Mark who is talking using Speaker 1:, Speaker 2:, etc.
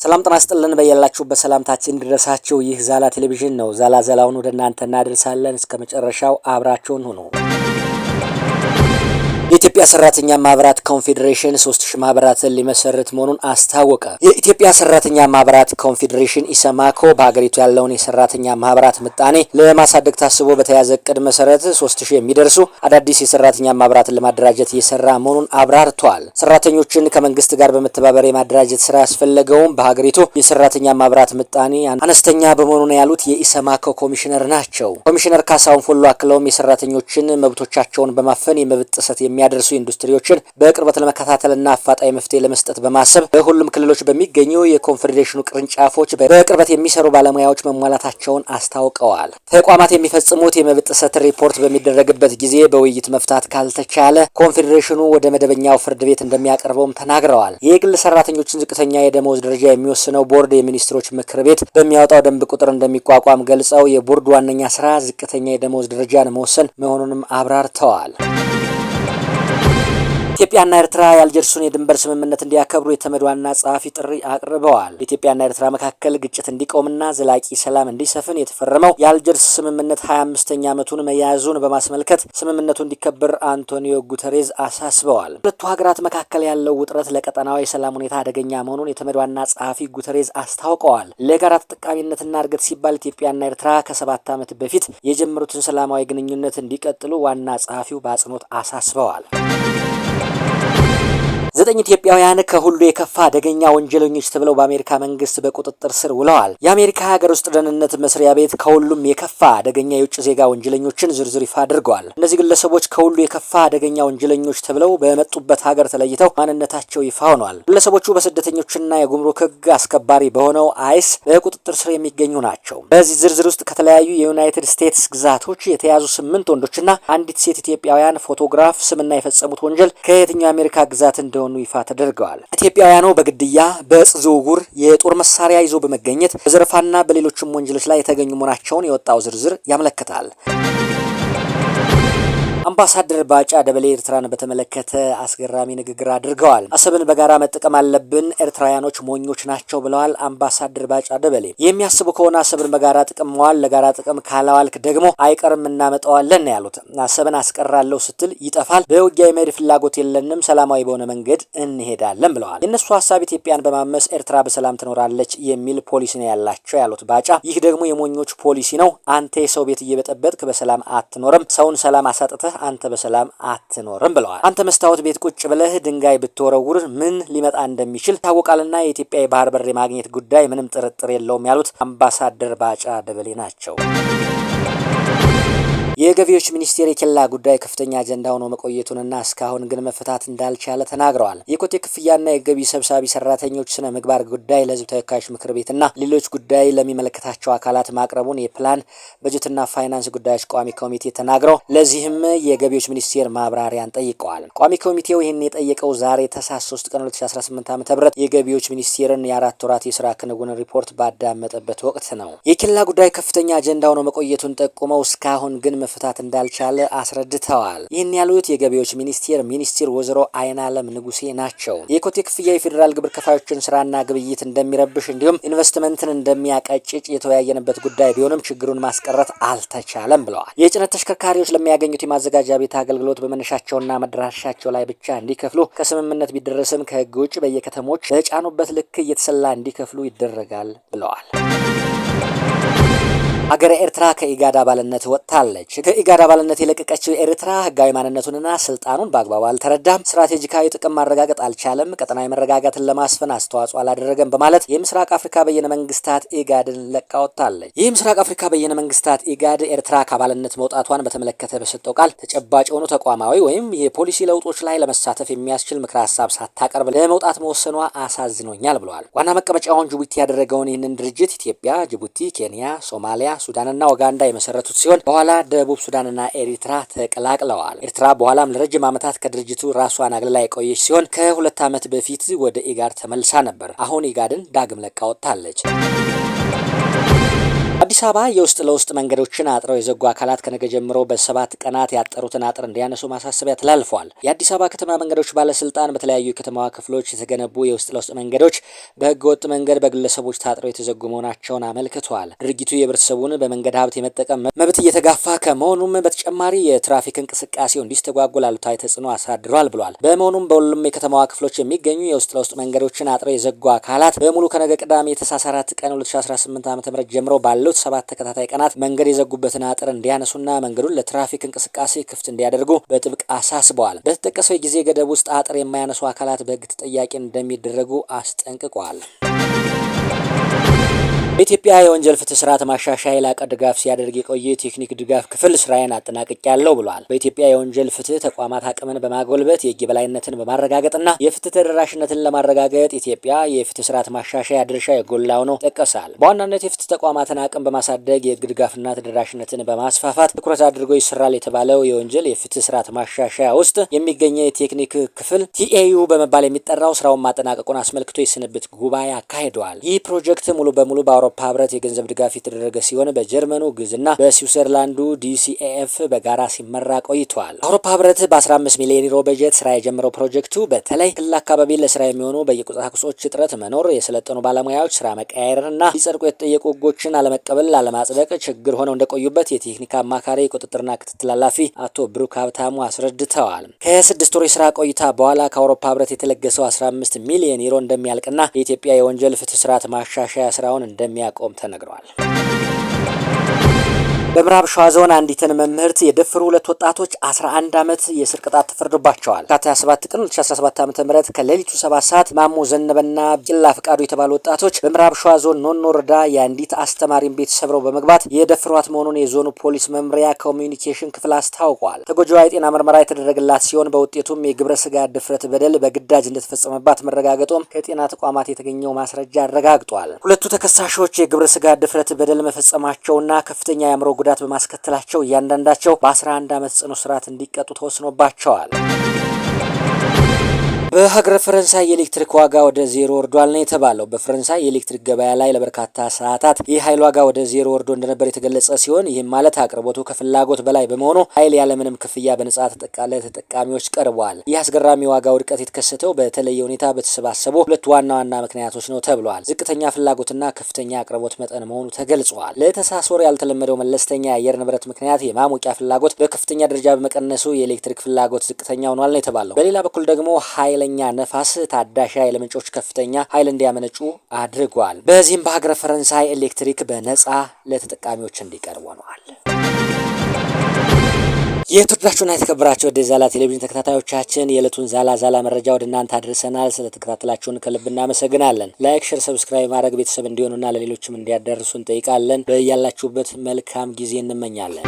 Speaker 1: ሰላም ጤና ይስጥልን በያላችሁበት ሰላምታችን ድረሳችሁ። ይህ ዛላ ቴሌቪዥን ነው። ዛላ ዛላውን ወደ እናንተ እናደርሳለን። እስከ መጨረሻው አብራችሁን ሁኑ። የኢትዮጵያ ሰራተኛ ማህበራት ኮንፌዴሬሽን 3000 ማህበራትን ሊመሰርት መሆኑን አስታወቀ። የኢትዮጵያ ሰራተኛ ማህበራት ኮንፌዴሬሽን ኢሰማኮ በሀገሪቱ ያለውን የሰራተኛ ማህበራት ምጣኔ ለማሳደግ ታስቦ በተያዘ እቅድ መሰረት 3000 የሚደርሱ አዳዲስ የሰራተኛ ማህበራትን ለማደራጀት እየሰራ መሆኑን አብራርቷል። ሰራተኞችን ከመንግስት ጋር በመተባበር የማደራጀት ስራ ያስፈለገውም በሀገሪቱ የሰራተኛ ማህበራት ምጣኔ አነስተኛ በመሆኑ ነው ያሉት የኢሰማኮ ኮሚሽነር ናቸው። ኮሚሽነር ካሳሁን ፎሎ አክለውም የሰራተኞችን መብቶቻቸውን በማፈን የመብት ጥሰት የሚያደርሱ ኢንዱስትሪዎችን በቅርበት ለመከታተልና አፋጣኝ መፍትሄ ለመስጠት በማሰብ በሁሉም ክልሎች በሚገኙ የኮንፌዴሬሽኑ ቅርንጫፎች በቅርበት የሚሰሩ ባለሙያዎች መሟላታቸውን አስታውቀዋል። ተቋማት የሚፈጽሙት የመብት ጥሰት ሪፖርት በሚደረግበት ጊዜ በውይይት መፍታት ካልተቻለ ኮንፌዴሬሽኑ ወደ መደበኛው ፍርድ ቤት እንደሚያቀርበውም ተናግረዋል። የግል ሰራተኞችን ዝቅተኛ የደመወዝ ደረጃ የሚወስነው ቦርድ የሚኒስትሮች ምክር ቤት በሚያወጣው ደንብ ቁጥር እንደሚቋቋም ገልጸው የቦርዱ ዋነኛ ስራ ዝቅተኛ የደመወዝ ደረጃን መወሰን መሆኑንም አብራርተዋል። ኢትዮጵያና ኤርትራ የአልጀርሱን የድንበር ስምምነት እንዲያከብሩ የተመድ ዋና ጸሐፊ ጥሪ አቅርበዋል። በኢትዮጵያና ኤርትራ መካከል ግጭት እንዲቆምና ዘላቂ ሰላም እንዲሰፍን የተፈረመው የአልጀርስ ስምምነት 25ኛ ዓመቱን መያዙን በማስመልከት ስምምነቱ እንዲከበር አንቶኒዮ ጉተሬዝ አሳስበዋል። ሁለቱ ሀገራት መካከል ያለው ውጥረት ለቀጠናዊ የሰላም ሁኔታ አደገኛ መሆኑን የተመድ ዋና ጸሐፊ ጉተሬዝ አስታውቀዋል። ለጋራ ተጠቃሚነትና እድገት ሲባል ኢትዮጵያና ኤርትራ ከ7 ዓመት በፊት የጀመሩትን ሰላማዊ ግንኙነት እንዲቀጥሉ ዋና ጸሐፊው በአጽንኦት አሳስበዋል። 9 ኢትዮጵያውያን ከሁሉ የከፋ አደገኛ ወንጀለኞች ተብለው በአሜሪካ መንግስት በቁጥጥር ስር ውለዋል። የአሜሪካ ሀገር ውስጥ ደህንነት መስሪያ ቤት ከሁሉም የከፋ አደገኛ የውጭ ዜጋ ወንጀለኞችን ዝርዝር ይፋ አድርገዋል። እነዚህ ግለሰቦች ከሁሉ የከፋ አደገኛ ወንጀለኞች ተብለው በመጡበት ሀገር ተለይተው ማንነታቸው ይፋ ሆኗል። ግለሰቦቹ በስደተኞችና የጉምሩክ ሕግ አስከባሪ በሆነው አይስ በቁጥጥር ስር የሚገኙ ናቸው። በዚህ ዝርዝር ውስጥ ከተለያዩ የዩናይትድ ስቴትስ ግዛቶች የተያዙ 8 ወንዶችና አንዲት ሴት ኢትዮጵያውያን ፎቶግራፍ ስምና የፈጸሙት ወንጀል ከየትኛው የአሜሪካ ግዛት እንደሆኑ ይፋ ተደርገዋል። ኢትዮጵያውያኑ በግድያ፣ በእጽ ዝውውር፣ የጦር መሳሪያ ይዞ በመገኘት በዘረፋና በሌሎችም ወንጀሎች ላይ የተገኙ መሆናቸውን የወጣው ዝርዝር ያመለክታል። አምባሳደር ባጫ ደበሌ ኤርትራን በተመለከተ አስገራሚ ንግግር አድርገዋል። አሰብን በጋራ መጠቀም አለብን፣ ኤርትራውያኖች ሞኞች ናቸው ብለዋል አምባሳደር ባጫ ደበሌ። የሚያስቡ ከሆነ አሰብን በጋራ ጥቅም መዋል፣ ለጋራ ጥቅም ካላዋልክ ደግሞ አይቀርም እናመጣዋለን ነው ያሉት። አሰብን አስቀራለሁ ስትል ይጠፋል፣ በውጊያ የመሄድ ፍላጎት የለንም፣ ሰላማዊ በሆነ መንገድ እንሄዳለን ብለዋል። የእነሱ ሀሳብ ኢትዮጵያን በማመስ ኤርትራ በሰላም ትኖራለች የሚል ፖሊሲ ነው ያላቸው ያሉት ባጫ፣ ይህ ደግሞ የሞኞች ፖሊሲ ነው። አንተ የሰው ቤት እየበጠበጥክ በሰላም አትኖርም፣ ሰውን ሰላም አሳጥተህ አንተ በሰላም አትኖርም ብለዋል። አንተ መስታወት ቤት ቁጭ ብለህ ድንጋይ ብትወረውር ምን ሊመጣ እንደሚችል ታወቃልና የኢትዮጵያ የባህር በር የማግኘት ጉዳይ ምንም ጥርጥር የለውም ያሉት አምባሳደር ባጫ ደበሌ ናቸው። የገቢዎች ሚኒስቴር የኬላ ጉዳይ ከፍተኛ አጀንዳ ሆኖ መቆየቱንና እስካሁን ግን መፈታት እንዳልቻለ ተናግረዋል። የኮቴ ክፍያና የገቢ ሰብሳቢ ሰራተኞች ስነ ምግባር ጉዳይ ለሕዝብ ተወካዮች ምክር ቤትና ሌሎች ጉዳይ ለሚመለከታቸው አካላት ማቅረቡን የፕላን በጀትና ፋይናንስ ጉዳዮች ቋሚ ኮሚቴ ተናግረው ለዚህም የገቢዎች ሚኒስቴር ማብራሪያን ጠይቀዋል። ቋሚ ኮሚቴው ይህን የጠየቀው ዛሬ ታህሳስ 3 ቀን 2018 ዓ.ም የገቢዎች ሚኒስቴርን የ4 ወራት የስራ ክንውን ሪፖርት ባዳመጠበት ወቅት ነው። የኬላ ጉዳይ ከፍተኛ አጀንዳ ሆኖ መቆየቱን ጠቁመው እስካሁን ግን መፍታት እንዳልቻለ አስረድተዋል። ይህን ያሉት የገቢዎች ሚኒስቴር ሚኒስትር ወይዘሮ አይናለም ንጉሴ ናቸው። የኮቴ ክፍያ የፌዴራል ግብር ከፋዮችን ስራና ግብይት እንደሚረብሽ እንዲሁም ኢንቨስትመንትን እንደሚያቀጭጭ የተወያየንበት ጉዳይ ቢሆንም ችግሩን ማስቀረት አልተቻለም ብለዋል። የጭነት ተሽከርካሪዎች ለሚያገኙት የማዘጋጃ ቤት አገልግሎት በመነሻቸውና መድረሻቸው ላይ ብቻ እንዲከፍሉ ከስምምነት ቢደረስም ከህግ ውጭ በየከተሞች በጫኑበት ልክ እየተሰላ እንዲከፍሉ ይደረጋል ብለዋል። ሀገረ ኤርትራ ከኢጋድ አባልነት ወጥታለች። ከኢጋድ አባልነት የለቀቀችው ኤርትራ ህጋዊ ማንነቱንና ስልጣኑን በአግባቡ አልተረዳም፣ ስትራቴጂካዊ ጥቅም ማረጋገጥ አልቻለም፣ ቀጠናዊ መረጋጋትን ለማስፈን አስተዋጽኦ አላደረገም በማለት የምስራቅ አፍሪካ በየነ መንግስታት ኢጋድን ለቃ ወጥታለች። ይህ ምስራቅ አፍሪካ በየነ መንግስታት ኢጋድ ኤርትራ ከአባልነት መውጣቷን በተመለከተ በሰጠው ቃል ተጨባጭ የሆኑ ተቋማዊ ወይም የፖሊሲ ለውጦች ላይ ለመሳተፍ የሚያስችል ምክረ ሀሳብ ሳታቀርብ ለመውጣት መወሰኗ አሳዝኖኛል ብለዋል። ዋና መቀመጫውን ጅቡቲ ያደረገውን ይህንን ድርጅት ኢትዮጵያ፣ ጅቡቲ፣ ኬንያ፣ ሶማሊያ፣ ሱዳንና ኡጋንዳ የመሰረቱት ሲሆን በኋላ ደቡብ ሱዳንና ኤሪትራ ተቀላቅለዋል። ኤርትራ በኋላም ለረጅም ዓመታት ከድርጅቱ ራሷን አግልላ የቆየች ሲሆን ከ2 ዓመት በፊት ወደ ኢጋድ ተመልሳ ነበር። አሁን ኢጋድን ዳግም ለቃ ወጥታለች። አዲስ አበባ የውስጥ ለውስጥ መንገዶችን አጥረው የዘጉ አካላት ከነገ ጀምሮ በ7 ቀናት ያጠሩትን አጥር እንዲያነሱ ማሳሰቢያ ተላልፏል። የአዲስ አበባ ከተማ መንገዶች ባለስልጣን በተለያዩ የከተማዋ ክፍሎች የተገነቡ የውስጥ ለውስጥ መንገዶች በህገወጥ መንገድ በግለሰቦች ታጥረው የተዘጉ መሆናቸውን አመልክቷል። ድርጊቱ የህብረተሰቡን በመንገድ ሀብት የመጠቀም መብት እየተጋፋ ከመሆኑም በተጨማሪ የትራፊክ እንቅስቃሴው እንዲስተጓጎል አሉታዊ ተጽዕኖ አሳድሯል ብሏል። በመሆኑም በሁሉም የከተማዋ ክፍሎች የሚገኙ የውስጥ ለውስጥ መንገዶችን አጥረው የዘጉ አካላት በሙሉ ከነገ ቅዳሜ ታኅሳስ 4 ቀን 2018 ዓ.ም ጀምሮ ባለው 7 ተከታታይ ቀናት መንገድ የዘጉበትን አጥር እንዲያነሱና መንገዱን ለትራፊክ እንቅስቃሴ ክፍት እንዲያደርጉ በጥብቅ አሳስበዋል። በተጠቀሰው የጊዜ ገደብ ውስጥ አጥር የማያነሱ አካላት በህግ ተጠያቂ እንደሚደረጉ አስጠንቅቋል። በኢትዮጵያ የወንጀል ፍትህ ስርዓት ማሻሻያ የላቀ ድጋፍ ሲያደርግ የቆየ ቴክኒክ ድጋፍ ክፍል ስራዬን አጠናቅቄያለሁ ብሏል። በኢትዮጵያ የወንጀል ፍትህ ተቋማት አቅምን በማጎልበት የህግ የበላይነትን በማረጋገጥና የፍትህ ተደራሽነትን ለማረጋገጥ ኢትዮጵያ የፍትህ ስርዓት ማሻሻያ ድርሻ የጎላው ነው ጠቀሳል። በዋናነት የፍትህ ተቋማትን አቅም በማሳደግ የህግ ድጋፍና ተደራሽነትን በማስፋፋት ትኩረት አድርጎ ይሰራል የተባለው የወንጀል የፍትህ ስርዓት ማሻሻያ ውስጥ የሚገኘው የቴክኒክ ክፍል ቲኤዩ በመባል የሚጠራው ስራውን ማጠናቀቁን አስመልክቶ የስንብት ጉባኤ አካሂደዋል። ይህ ፕሮጀክት ሙሉ በሙሉ በአውሮፓ ህብረት የገንዘብ ድጋፍ የተደረገ ሲሆን በጀርመኑ ግዝና በስዊዘርላንዱ ዲሲኤኤፍ በጋራ ሲመራ ቆይቷል። አውሮፓ ህብረት በ15 ሚሊዮን ዩሮ በጀት ስራ የጀመረው ፕሮጀክቱ በተለይ ክልል አካባቢ ለስራ የሚሆኑ በየቁሳቁሶች እጥረት መኖር፣ የሰለጠኑ ባለሙያዎች ስራ መቀያየርና ሊጸድቁ የተጠየቁ ህጎችን አለመቀበል፣ አለማጽደቅ ችግር ሆነው እንደቆዩበት የቴክኒክ አማካሪ ቁጥጥርና ክትትል ኃላፊ አቶ ብሩክ ሀብታሙ አስረድተዋል። ከ6 ወር የስራ ቆይታ በኋላ ከአውሮፓ ህብረት የተለገሰው 15 ሚሊዮን ዩሮ እንደሚያልቅና የኢትዮጵያ የወንጀል ፍትህ ስርዓት ማሻሻያ ስራውን እንደሚያቆም ተነግሯል። በምዕራብ ሸዋ ዞን አንዲትን መምህርት የደፈሩ 2 ወጣቶች 11 ዓመት የእስር ቅጣት ተፈርዶባቸዋል። ከታህሳስ 27 ቀን 2017 ዓ.ም ከሌሊቱ 7 ሰዓት ማሞ ዘነበና ቂላ ፍቃዱ የተባሉ ወጣቶች በምዕራብ ሸዋ ዞን ኖኖ ወረዳ የአንዲት አስተማሪን ቤት ሰብረው በመግባት የደፈሯት መሆኑን የዞኑ ፖሊስ መምሪያ ኮሚኒኬሽን ክፍል አስታውቋል። ተጎጂዋ የጤና ምርመራ የተደረገላት ሲሆን በውጤቱም የግብረ ስጋ ድፍረት በደል በግዳጅ እንደተፈጸመባት መረጋገጡም ከጤና ተቋማት የተገኘው ማስረጃ አረጋግጧል። ሁለቱ ተከሳሾች የግብረ ስጋ ድፍረት በደል መፈጸማቸውና ከፍተኛ የአእምሮ ጉዳት በማስከተላቸው እያንዳንዳቸው በ11 ዓመት ጽኑ እስራት እንዲቀጡ ተወስኖባቸዋል። በሀገረ ፈረንሳይ የኤሌክትሪክ ዋጋ ወደ ዜሮ ወርዷል ነው የተባለው። በፈረንሳይ የኤሌክትሪክ ገበያ ላይ ለበርካታ ሰዓታት የኃይል ዋጋ ወደ ዜሮ ወርዶ እንደነበር የተገለጸ ሲሆን ይህም ማለት አቅርቦቱ ከፍላጎት በላይ በመሆኑ ኃይል ያለምንም ክፍያ በነጻ ተጠቃሚዎች ቀርቧል። ይህ አስገራሚ ዋጋ ውድቀት የተከሰተው በተለየ ሁኔታ በተሰባሰቡ 2 ዋና ምክንያቶች ነው ተብሏል። ዝቅተኛ ፍላጎትና ከፍተኛ አቅርቦት መጠን መሆኑ ተገልጿል። ለታኅሳስ ወር ያልተለመደው መለስተኛ የአየር ንብረት ምክንያት የማሞቂያ ፍላጎት በከፍተኛ ደረጃ በመቀነሱ የኤሌክትሪክ ፍላጎት ዝቅተኛ ሆኗል ነው የተባለው። በሌላ በኩል ደግሞ ኃይለኛ ነፋስ ታዳሽ ኃይል ምንጮች ከፍተኛ ኃይል እንዲያመነጩ አድርጓል። በዚህም በሀገረ ፈረንሳይ ኤሌክትሪክ በነጻ ለተጠቃሚዎች እንዲቀርብ ሆኗል። የተወደዳችሁና የተከበራችሁ ወደ ዛላ ቴሌቪዥን ተከታታዮቻችን የዕለቱን ዛላ መረጃ ወደ እናንተ አድርሰናል። ስለተከታተላችሁን ከልብ እናመሰግናለን። ላይክ፣ ሼር፣ ሰብስክራይብ ማድረግ ቤተሰብ እንዲሆኑና ለሌሎችም እንዲያደርሱ እንጠይቃለን። በያላችሁበት መልካም ጊዜ እንመኛለን።